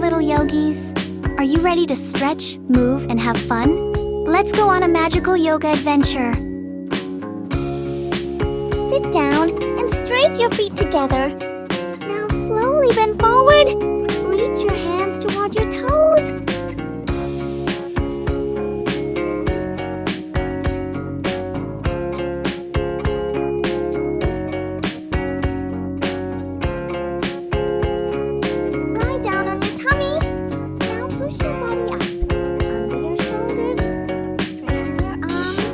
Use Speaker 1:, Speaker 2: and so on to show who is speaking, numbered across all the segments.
Speaker 1: little yogis. Are you ready to stretch, move, and have fun? Let's go on a magical yoga adventure.
Speaker 2: Sit down and straighten your feet together. Now slowly bend forward. Reach your hands toward your toes. Lie down on your tummy. Now push your body up under your shoulders. Straighten your arms.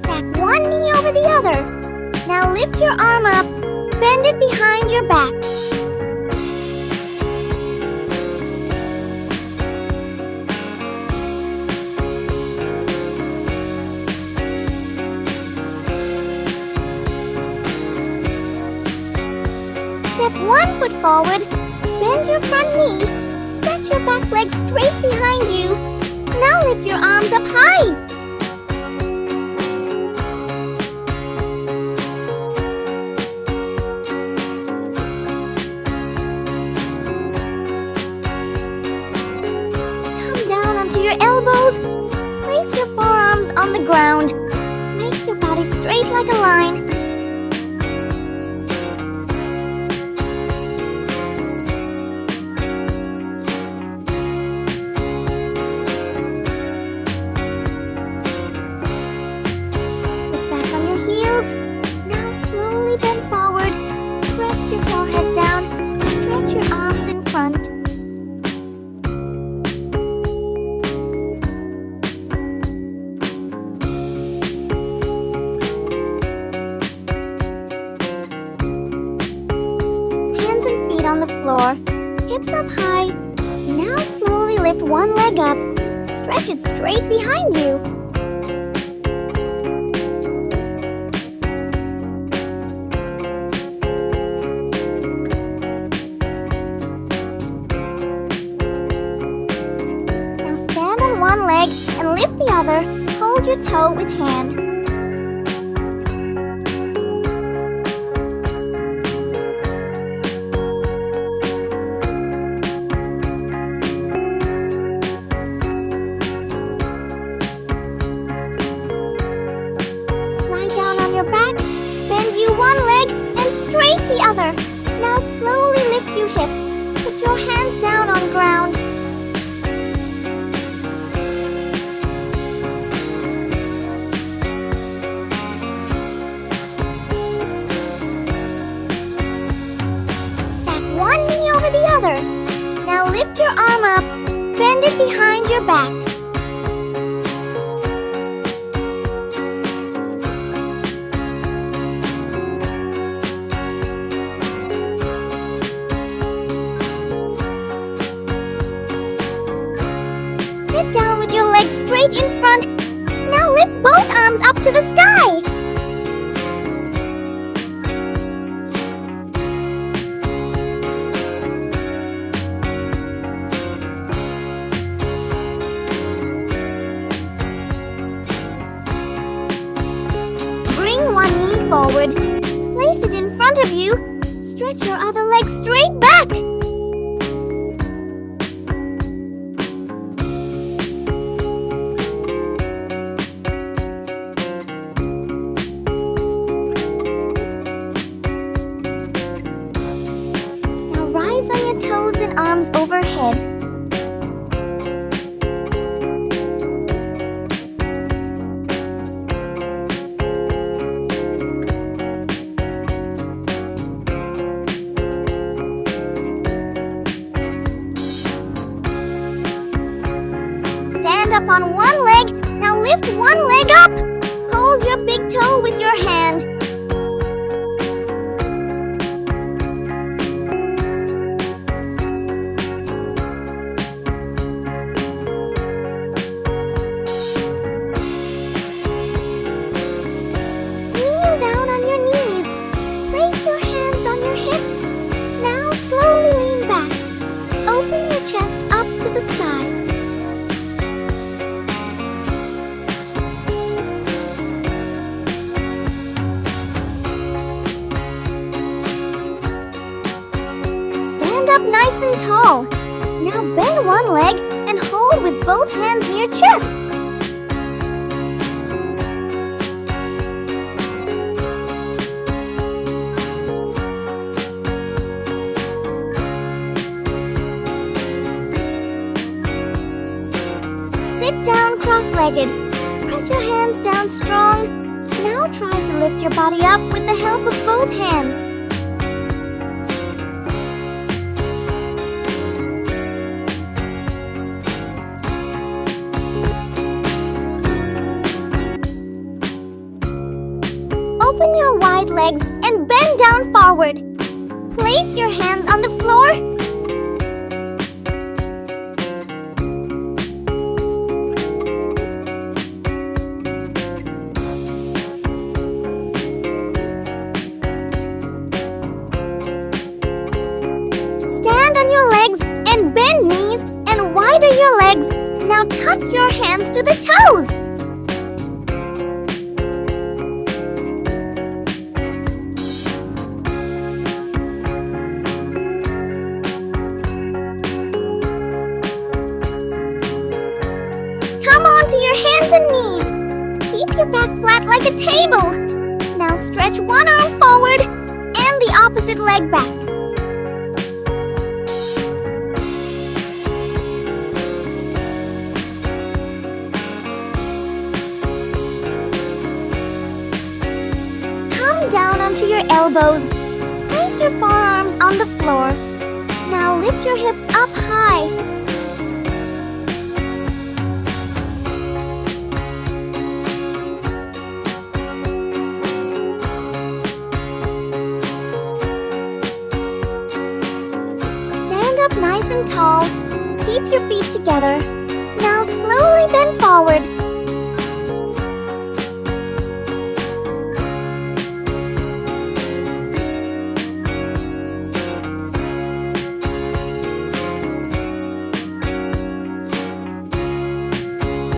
Speaker 2: Stack one knee over the other. Now lift your arm up. Bend it behind your back. Step 1 foot forward. Bend your front knee. Stretch your back leg straight behind you. Now lift your arms up high. Come down onto your elbows. Place your forearms on the ground. Make your body straight like a line. Sit back on your heels. Now slowly bend forward. Rest your forehead down. Stretch your arms in front. Hands and feet on the floor. Hips up high. Now slowly lift one leg up. Stretch it straight behind you. Now stand on one leg and lift the other. Hold your toe with hand. Lie down on your back. Bend you one leg and straight the other. Now slowly lift you hip. Put your hands down on ground. Stack one knee over the other. Now lift your arm up. Bend it behind your back. Sit down with your legs straight in front. Now lift both arms up to the sky. Bring one knee forward. Place it in front of you. Stretch your other leg straight back. Now rise on your toes and arms overhead. Stand up on one leg. Now lift one leg up. Hold your big toe with your hand. Kneel down on your knees. Place your hands on your hips. Now slowly lean back. Open your chest up to the sky. nice and tall. Now bend one leg and hold with both hands near chest. Sit down cross-legged. Press your hands down strong. Now try to lift your body up with the help of both hands. Open your wide legs and bend down forward. Place your hands on the floor. Stand on your legs and bend knees and widen your legs. Now touch your hands to the toes. Come on to your hands and knees. Keep your back flat like a table. Now stretch one arm forward and the opposite leg back. Come down onto your elbows. Place your forearms on the floor. Now lift your hips up high. Stand up nice and tall. Keep your feet together.